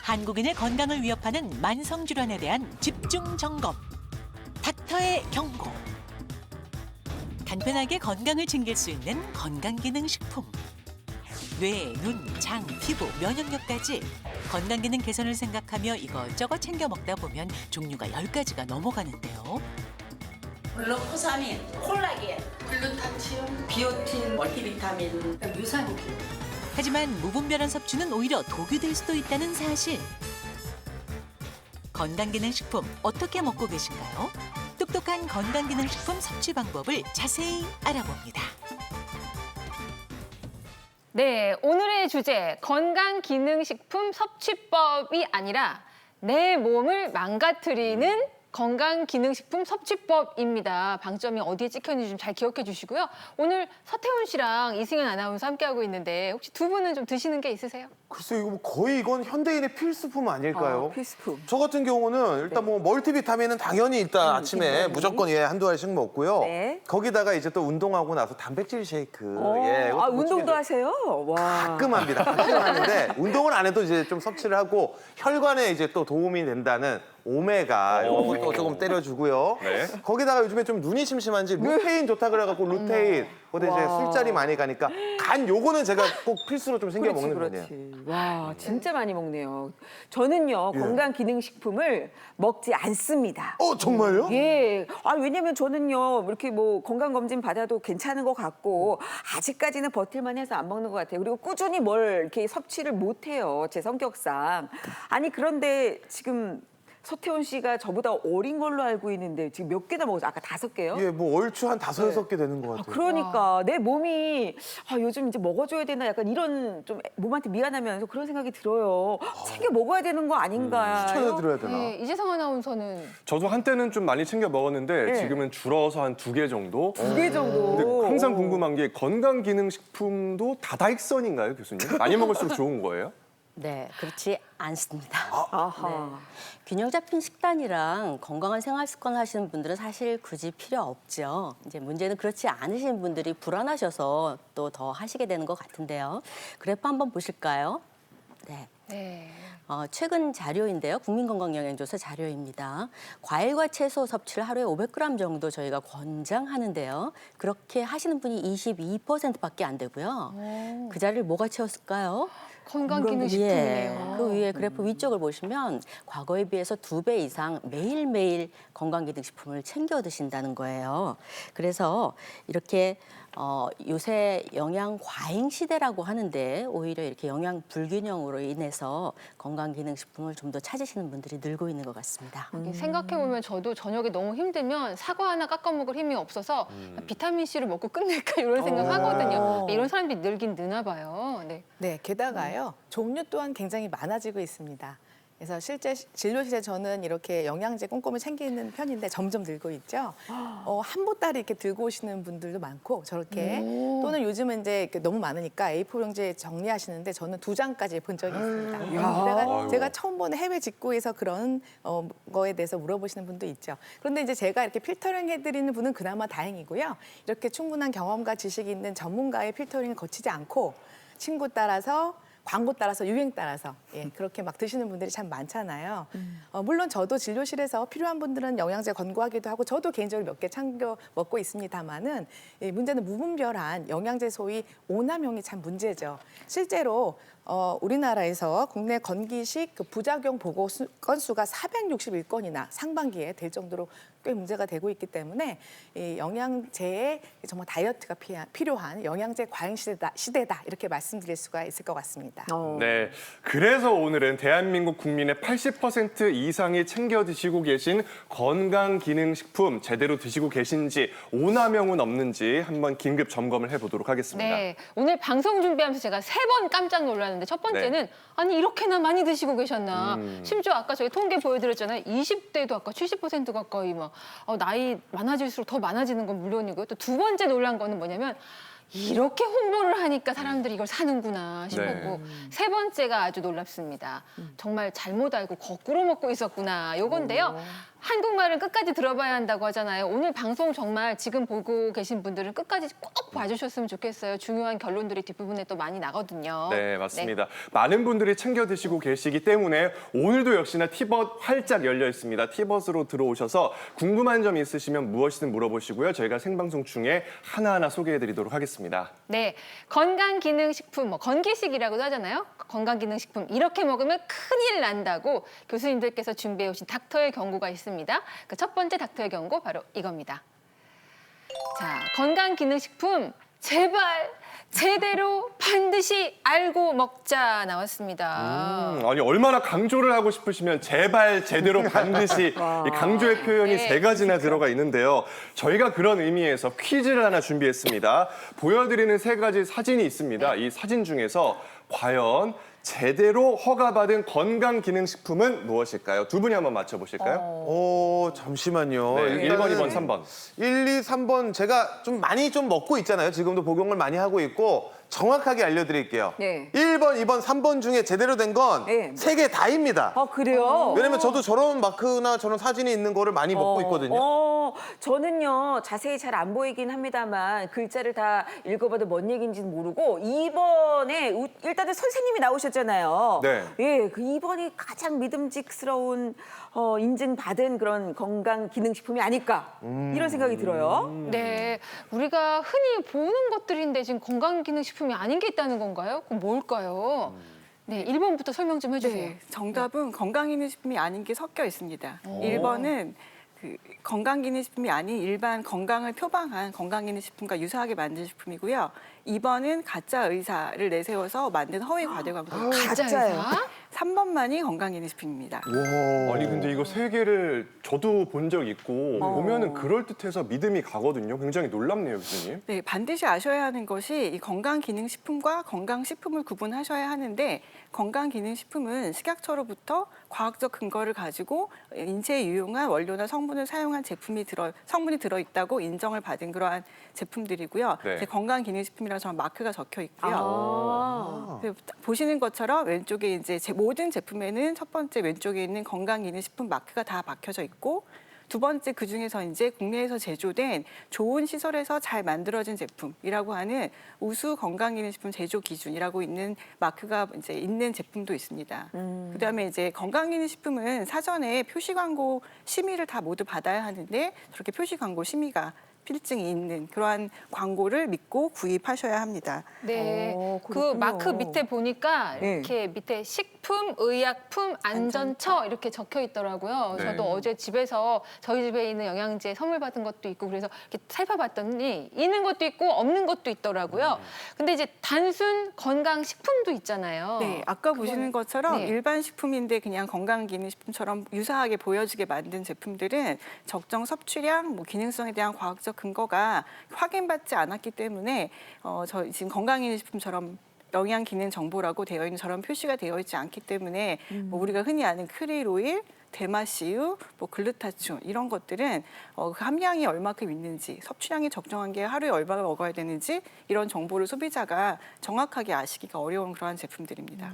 한국인의 건강을 위협하는 만성질환에 대한 집중 점검. 닥터의 경고. 간편하게 건강을 챙길 수 있는 건강기능식품. 뇌, 눈, 장, 피부, 면역력까지 건강기능 개선을 생각하며 이것저것 챙겨 먹다 보면 종류가 10가지가 넘어가는데요. 글루코사민, 콜라겐, 글루타치온, 비오틴, 멀티비타민, 유산균. 하지만 무분별한 섭취는 오히려 독이 될 수도 있다는 사실. 건강기능식품 어떻게 먹고 계신가요? 똑똑한 건강기능식품 섭취 방법을 자세히 알아봅니다. 네, 오늘의 주제 건강기능식품 섭취법이 아니라 내 몸을 망가뜨리는 건강기능식품 섭취법입니다. 방점이 어디에 찍혔는지 좀 잘 기억해 주시고요. 오늘 서태훈 씨랑 이승현 아나운서 함께하고 있는데 혹시 두 분은 좀 드시는 게 있으세요? 글쎄 이거 뭐 거의 이건 현대인의 필수품 아닐까요? 필수품. 저 같은 경우는 일단 뭐 멀티비타민은 당연히 일단 아침에 비타민. 무조건 무조건 1~2알씩 먹고요. 네. 거기다가 이제 또 운동하고 나서 단백질 쉐이크. 이것도 운동도 보충해줘요. 하세요? 와. 가끔 합니다. 가끔 하는데 운동을 안 해도 이제 좀 섭취를 하고 혈관에 이제 또 도움이 된다는 오메가 이런 것도 조금 때려주고요. 네. 거기다가 요즘에 좀 눈이 심심한지 루테인 좋다 그래갖고 루테인. 근데 이제 와. 술자리 많이 가니까 간 요거는 제가 꼭 필수로 좀 챙겨 먹는 편이에요. 그렇지. 와, 진짜 많이 먹네요. 저는요, 예. 건강기능식품을 먹지 않습니다. 정말요? 예. 왜냐면 저는요, 이렇게 뭐 건강검진 받아도 괜찮은 것 같고, 아직까지는 버틸만 해서 안 먹는 것 같아요. 그리고 꾸준히 뭘 이렇게 섭취를 못 해요, 제 성격상. 아니, 그런데 지금 서태훈 씨가 저보다 어린 걸로 알고 있는데 지금 몇 개나 먹었어요? 아까 5개요? 예, 뭐 얼추 한 5~6개 되는 것 같아요. 그러니까 내 몸이 요즘 이제 먹어줘야 되나 약간 이런 좀 몸한테 미안하면서 그런 생각이 들어요. 챙겨 먹어야 되는 거 아닌가요? 추천해드려야 되나? 네, 이재성 아나운서는 저도 한때는 좀 많이 챙겨 먹었는데 네. 지금은 줄어서 한 2개 정도. 2개 정도. 근데 항상 궁금한 게 건강기능식품도 다다익선인가요, 교수님? 많이 먹을수록 좋은 거예요? 네, 그렇지 않습니다. 아하. 균형 잡힌 식단이랑 건강한 생활 습관 하시는 분들은 사실 굳이 필요 없죠. 이제 문제는 그렇지 않으신 분들이 불안하셔서 또 더 하시게 되는 것 같은데요. 그래프 한번 보실까요? 네. 네. 최근 자료인데요. 국민건강영양조사 자료입니다. 과일과 채소 섭취를 하루에 500g 정도 저희가 권장하는데요. 그렇게 하시는 분이 22%밖에 안 되고요. 그 자리를 뭐가 채웠을까요? 건강기능식품이네요. 그 위에 그래프 위쪽을 보시면 과거에 비해서 2배 이상 매일매일 건강기능식품을 챙겨 드신다는 거예요. 그래서 이렇게 요새 영양 과잉 시대라고 하는데 오히려 이렇게 영양 불균형으로 인해서 건강기능식품을 좀 더 찾으시는 분들이 늘고 있는 것 같습니다. 생각해보면 저도 저녁에 너무 힘들면 사과 하나 깎아 먹을 힘이 없어서 비타민C를 먹고 끝낼까 이런 생각하거든요. 이런 사람들이 늘긴 느나 봐요. 네. 네, 게다가요. 종류 또한 굉장히 많아지고 있습니다. 그래서 실제 진료실에 저는 이렇게 영양제 꼼꼼히 챙기는 편인데 점점 늘고 있죠. 한 보따리 이렇게 들고 오시는 분들도 많고 저렇게 또는 요즘은 이제 이렇게 너무 많으니까 A4용지에 정리하시는데 저는 2장까지 본 적이 있습니다. 그러다가 제가 처음 보는 해외 직구에서 그런 거에 대해서 물어보시는 분도 있죠. 그런데 이제 제가 이렇게 필터링 해드리는 분은 그나마 다행이고요. 이렇게 충분한 경험과 지식이 있는 전문가의 필터링을 거치지 않고 친구 따라서 광고 따라서 유행 따라서 그렇게 막 드시는 분들이 참 많잖아요. 물론 저도 진료실에서 필요한 분들은 영양제 권고하기도 하고 저도 개인적으로 몇 개 챙겨 먹고 있습니다만은 문제는 무분별한 영양제 소위 오남용이 참 문제죠. 실제로 우리나라에서 국내 건기식 그 부작용 보고 건수가 461건이나 상반기에 될 정도로 꽤 문제가 되고 있기 때문에 이 영양제에 정말 다이어트가 필요한 영양제 과잉 시대다 이렇게 말씀드릴 수가 있을 것 같습니다. 네, 그래서 오늘은 대한민국 국민의 80% 이상이 챙겨 드시고 계신 건강기능식품 제대로 드시고 계신지 오남용은 없는지 한번 긴급 점검을 해보도록 하겠습니다. 네, 오늘 방송 준비하면서 제가 3번 깜짝 놀랐는데 첫 번째는 아니 이렇게나 많이 드시고 계셨나. 심지어 아까 저희 통계 보여드렸잖아요. 20대도 아까 70% 가까이 막 나이 많아질수록 더 많아지는 건 물론이고요. 또 두 번째 놀란 거는 뭐냐면 이렇게 홍보를 하니까 사람들이 이걸 사는구나 싶었고 세 번째가 아주 놀랍습니다. 정말 잘못 알고 거꾸로 먹고 있었구나 요건데요. 한국말은 끝까지 들어봐야 한다고 하잖아요. 오늘 방송 정말 지금 보고 계신 분들은 끝까지 꼭 봐주셨으면 좋겠어요. 중요한 결론들이 뒷부분에 또 많이 나거든요. 네, 맞습니다. 많은 분들이 챙겨 드시고 계시기 때문에 오늘도 역시나 티벗 활짝 열려 있습니다. 티벗으로 들어오셔서 궁금한 점 있으시면 무엇이든 물어보시고요. 저희가 생방송 중에 하나하나 소개해드리도록 하겠습니다. 네, 건강기능식품, 건기식이라고도 하잖아요. 건강기능식품 이렇게 먹으면 큰일 난다고 교수님들께서 준비해 오신 닥터의 경고가 있습니다. 그 첫 번째 닥터의 경고 바로 이겁니다. 자, 건강기능식품 제발 제대로 반드시 알고 먹자 나왔습니다. 아니 얼마나 강조를 하고 싶으시면 제발 제대로 반드시 이 강조의 표현이 네. 3가지나 들어가 있는데요. 저희가 그런 의미에서 퀴즈를 하나 준비했습니다. 보여드리는 3가지 사진이 있습니다. 이 사진 중에서 과연 제대로 허가받은 건강기능식품은 무엇일까요? 두 분이 한번 맞춰보실까요? 잠시만요. 네, 1번, 2번, 3번. 1, 2, 3번 제가 좀 많이 좀 먹고 있잖아요. 지금도 복용을 많이 하고 있고 정확하게 알려드릴게요. 네. 1번, 2번, 3번 중에 제대로 된 건 네. 3개 다입니다. 그래요? 왜냐면 저도 저런 마크나 저런 사진이 있는 거를 많이 먹고 있거든요. 저는요 자세히 잘 안 보이긴 합니다만 글자를 다 읽어봐도 뭔 얘기인지는 모르고 2번에 일단은 선생님이 나오셨잖아요. 네. 예, 그 2번이 가장 믿음직스러운 인증받은 그런 건강기능식품이 아닐까 이런 생각이 들어요. 네, 우리가 흔히 보는 것들인데 지금 건강기능식품이 아닌 게 있다는 건가요? 그럼 뭘까요? 네, 1번부터 설명 좀 해주세요. 네, 정답은 건강기능식품이 아닌 게 섞여 있습니다. 1번은 그 건강기능식품이 아닌 일반 건강을 표방한 건강기능식품과 유사하게 만든 식품이고요. 2번은 가짜 의사를 내세워서 만든 허위 과대 광고. 가짜예요? 3번만이 건강기능식품입니다. 아니 근데 이거 3개를 저도 본 적 있고 보면은 그럴듯해서 믿음이 가거든요. 굉장히 놀랍네요, 교수님. 네, 반드시 아셔야 하는 것이 이 건강기능식품과 건강식품을 구분하셔야 하는데 건강기능식품은 식약처로부터 과학적 근거를 가지고 인체에 유용한 원료나 성분을 사용한 성분이 들어있다고 인정을 받은 그러한 제품들이고요. 네. 이제 건강기능식품이라서 저는 마크가 적혀 있고요. 보시는 것처럼 왼쪽에 이제 모든 제품에는 첫 번째 왼쪽에 있는 건강기능식품 마크가 다 박혀져 있고 두 번째 그 중에서 이제 국내에서 제조된 좋은 시설에서 잘 만들어진 제품이라고 하는 우수 건강기능식품 제조 기준이라고 있는 마크가 이제 있는 제품도 있습니다. 그다음에 이제 건강기능식품은 사전에 표시 광고 심의를 다 모두 받아야 하는데 저렇게 표시 광고 심의가 필증이 있는 그러한 광고를 믿고 구입하셔야 합니다. 네, 그 그렇군요. 마크 밑에 보니까 네. 이렇게 밑에 식품, 의약품, 안전처 이렇게 적혀 있더라고요. 네. 저도 어제 집에서 저희 집에 있는 영양제 선물 받은 것도 있고 그래서 이렇게 살펴봤더니 있는 것도 있고 없는 것도 있더라고요. 근데 이제 단순 건강식품도 있잖아요. 네, 아까 보시는 것처럼 네. 일반 식품인데 그냥 건강기능식품처럼 유사하게 보여지게 만든 제품들은 적정 섭취량, 기능성에 대한 과학적 근거가 확인받지 않았기 때문에 저희 지금 건강기능식품처럼 영양기능 정보라고 되어 있는 저런 표시가 되어 있지 않기 때문에 우리가 흔히 아는 크릴 오일, 대마씨유, 글루타치온 이런 것들은 그 함량이 얼마큼 있는지, 섭취량이 적정한 게 하루에 얼마나 먹어야 되는지 이런 정보를 소비자가 정확하게 아시기가 어려운 그러한 제품들입니다.